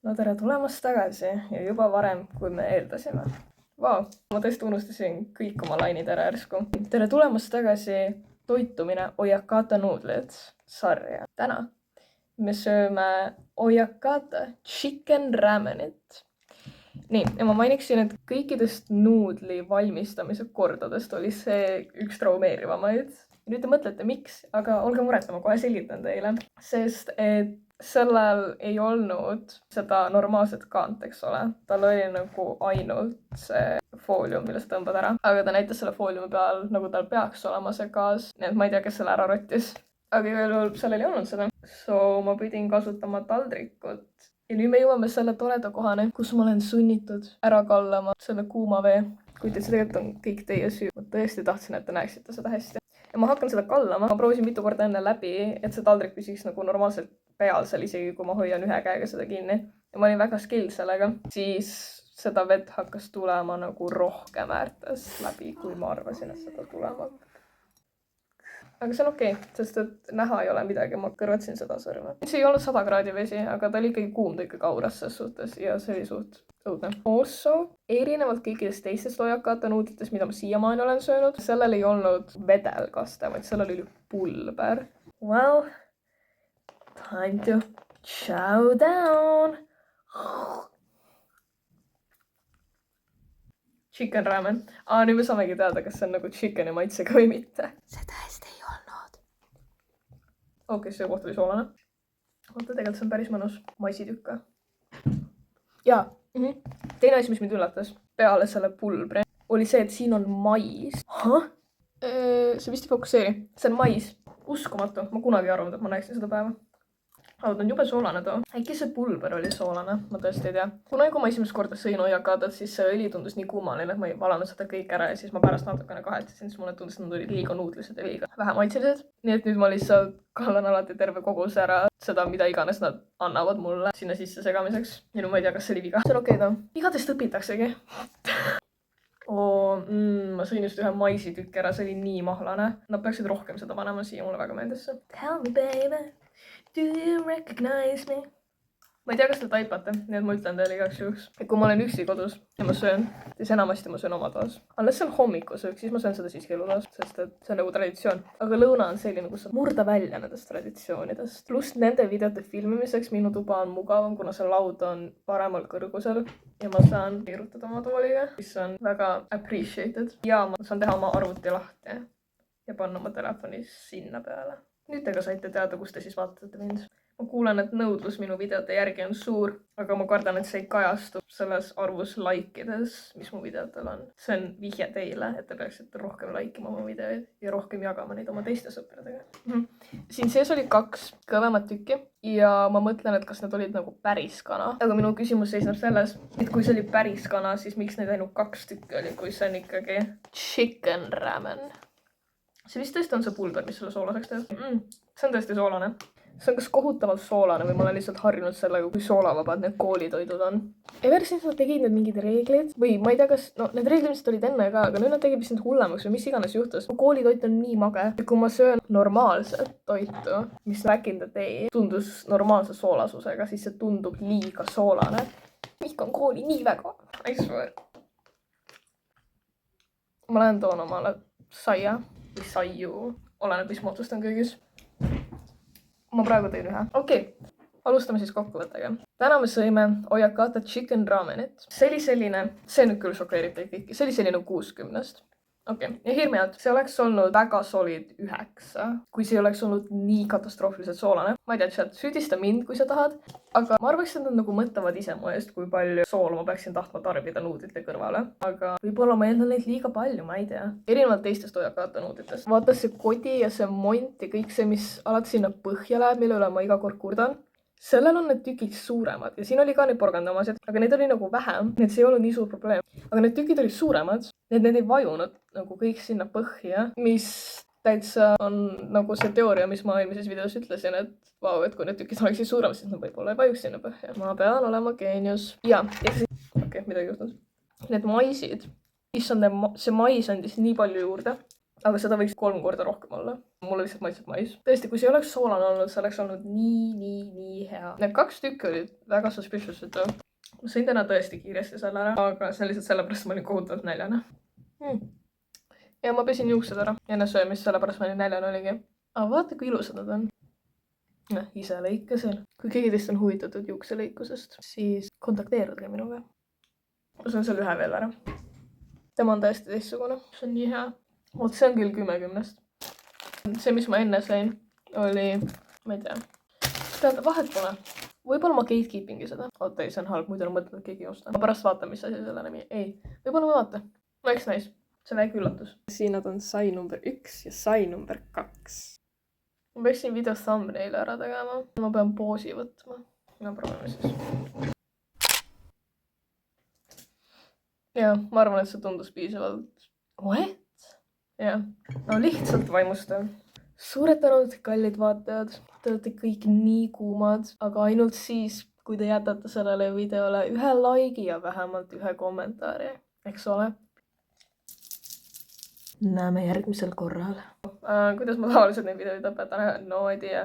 No tere tulemast tagasi ja juba varem, kui me eeldasime. Vau, ma tõesti unustasin kõik oma lainid ära järsku. Tere tulemast tagasi toitumine Oyakata nuudlid sarja. Täna me sööme Oyakata chicken ramenit. Nii, ja ma mainiksin, et kõikidest nuudli valmistamise kordadest oli see üks traumeerivamaid. Nüüd te mõtlete, miks, aga olge mureta, ma kohe selgitan teile. Sest et sellel ei olnud seda normaalset kaant, eks ole. Tal oli nagu ainult see foolium, mille sa tõmbad ära. Aga ta näitas selle fooliumi peal, nagu tal peaks olema see gaas. Nii et ma ei tea, kes selle ära rottis. Aga igal juhul sellel ei olnud seda. So ma pidin kasutama taldrikut. Ja nüüd me jõuame selle toreda kohane, kus ma olen sunnitud ära kallama selle kuuma vee. Kuid see tegelikult on kõik teie süü. Ma tõesti tahtsin, et te näeksite seda hästi. Ja ma hakkan seda kallama. Ma proovisin mitu korda enne läbi, et see taldrik püsiks nagu normaalselt peal seal, isegi kui ma hoian ühe käega seda kinni. Ja ma olin väga skill sellega. Siis seda vett hakkas tulema nagu rohkem äärtest läbi, kui ma arvasin, et seda tulema. Aga see on okei, sest et näha ei ole midagi, ma kõrvatsin seda sõrme. See ei olnud 100 kraadi vesi, aga ta oli ikkagi kuum, ta ikkagi auras ses suhtes ja see oli suht õudne. Also, erinevalt kõikidest teistest Oyakata nuudlitest, mida ma siiamaani olen söönud, sellel ei olnud vedelkaste, vaid sellel oli pulber. Well, time to chow down. Chicken ramen. Nüüd me saamegi teada, kas see on nagu chickeni maitsega või mitte. See tõesti ei olnud. Okei, see koht oli soolane. Oota, tegelikult see on päris mõnus. Maisitükka. Ja, teine asi, mis mind üllatas peale selle pulbri, oli see, et siin on mais. See vist ei fokusseeri. See on mais. Uskumatu. Ma kunagi ei arvanud, et ma näeksin seda päeva. Aga ta on jube soolane too. Äkki see pulber oli soolane, ma tõesti ei tea. Kuna kui ma esimest korda sõin Oyakatat, siis see õli tundus nii kuumaline, et ma ei valanud seda kõik ära ja siis ma pärast natukene kahetsesin, siis mulle tundus, et nad olid liiga nuudlised ja liiga vähe maitselised. Nii et nüüd ma lihtsalt kallan alati terve koguse ära seda, mida iganes nad annavad mulle sinna sisse segamiseks. Ja nüüd ma ei tea, kas see oli viga. See on okei too. Vigadest õpitaksegi. Ma sõin just ühe maisitükki ära, see oli nii mahlane. Nad peaksid rohkem seda panema siia, mulle väga meeldis see. Tell me baby. Do you recognize me? Ma ei tea, kas te taipate, nii et ma ütlen teile igaks juhuks. Et kui ma olen üksi kodus ja ma söön, siis enamasti ma söön oma toas. Alles see on hommikusöök, siis ma söön seda siiski elutoas, sest et see on nagu traditsioon. Aga lõuna on selline, kus saab murda välja nendest traditsioonidest. Pluss nende videote filmimiseks minu tuba on mugavam, kuna see laud on paremal kõrgusel ja ma saan piirutada oma tooliga, mis on väga appreciated. Ja ma saan teha oma arvuti lahti ja panna oma telefoni sinna peale. Nüüd te ka saite teada, kus te siis vaatate mind. Ma kuulen, et nõudlus minu videote järgi on suur, aga ma kardan, et see ei kajastu selles arvus like'ides, mis mu videotel on. See on vihje teile, et te peaksite rohkem like'ima oma videoid ja rohkem jagama neid oma teiste sõpradega. Siin sees oli 2 kõvemat tükki ja ma mõtlen, et kas need olid nagu päris kana. Aga minu küsimus seisneb selles, et kui see oli päris kana, siis miks neid ainult 2 tükki oli, kui see on ikkagi chicken ramen. See vist tõesti on see pulber, mis selle soolaseks teeb. See on tõesti soolane. See on kas kohutavalt soolane või ma olen lihtsalt harjunud sellega, kui soolavabad need koolitoidud on. Ever since nad tegid need mingid reeglid või ma ei tea, kas, no need reeglid vist olid enne ka, aga nüüd nad tegid vist nüüd hullemaks või mis iganes juhtus. Koolitoit on nii mage. Ja kui ma söön normaalset toitu, mis back in the day tundus normaalse soolasusega, siis see tundub liiga soolane. Vihkan kooli nii väga. I swear. Ma lähen toon omale saia. Või saiu. Oleneb, mis ma otsustan kõigis. Ma praegu teen ühe. Okei. Alustame siis kokkuvõttega. Täna me sõime Oyakata chicken ramenit. See oli selline, see nüüd küll šokeerib teid kõiki. See oli selline 60. Okei. Ja hirmi alt, see oleks olnud väga solid 9, kui see oleks olnud nii katastroofiliselt soolane. Ma ei tea, chat, süüdista mind, kui sa tahad. Aga ma arvaks, et nad nagu mõtlevad ise mu eest, kui palju soola ma peaksin tahtma tarbida nuudlite kõrvale. Aga võib-olla ma eeldan neid liiga palju, ma ei tea. Erinevalt teistest Oyakata nuudlitest. Vaata see kodi ja see mont ja kõik see, mis alati sinna põhja läheb, mille üle ma iga kord kurdan. Sellel on need tükid suuremad ja siin oli ka neid porgandamasid, aga neid oli nagu vähem, nii et see ei olnud nii suur probleem. Aga need tükid olid suuremad, need ei vajunud nagu kõik sinna põhja, mis täitsa on nagu see teooria, mis ma eelmises videos ütlesin, et vau, et kui need tükid oleksid suuremad, siis nad võib-olla ei vajuks sinna põhja. Ma pean olema geenius. Ja, okei, midagi juhtunud. Need maisid, issand, see mais andis nii palju juurde. aga seda võiks 3 korda rohkem olla. Mulle lihtsalt maitseb mais. Tõesti, kui see oleks soolane olnud, see oleks olnud nii hea. Need 2 tükki olid väga suspicious'id. Ma sõin täna tõesti kiiresti selle ära, aga see on lihtsalt sellepärast, et ma olin kohutavalt näljane. Ja ma pesin juuksed ära enne söömist, sellepärast ma olin näljane oligi. Aga vaata, kui ilusad nad on. Ise lõikasin. Kui keegi teist on huvitatud juukselõikusest, siis kontakteeruge minuga. Ma saan selle ühe veel ära. Tema on täiesti teistsugune. See on nii hea. Oot, see on küll 10/10. See, mis ma enne sain, oli, ma ei tea. Tähendab, vahet pole. Võib-olla ma gatekeepingi seda. Oota, ei, see on halb, muidu on mõtlenud, et keegi ei osta. Ma pärast vaatan, mis asi selle nimi. Ei, võib-olla ma vaatan. Oleks nice. See on väike üllatus. Siin nad on sai number 1 ja sai number 2. Ma peaksin video thumbnaili ära tegema. Ma pean poosi võtma. No proovime siis. Ja, ma arvan, et see tundus piisavalt. What? Ja, no lihtsalt vaimustav. Suured tänud, kallid vaatajad. Te olete kõik nii kuumad, aga ainult siis, kui te jätate sellele videole ühe like'i ja vähemalt ühe kommentaari. Eks ole? Näeme järgmisel korral. Kuidas ma tavaliselt neid videoid lõpetan? No ei tea.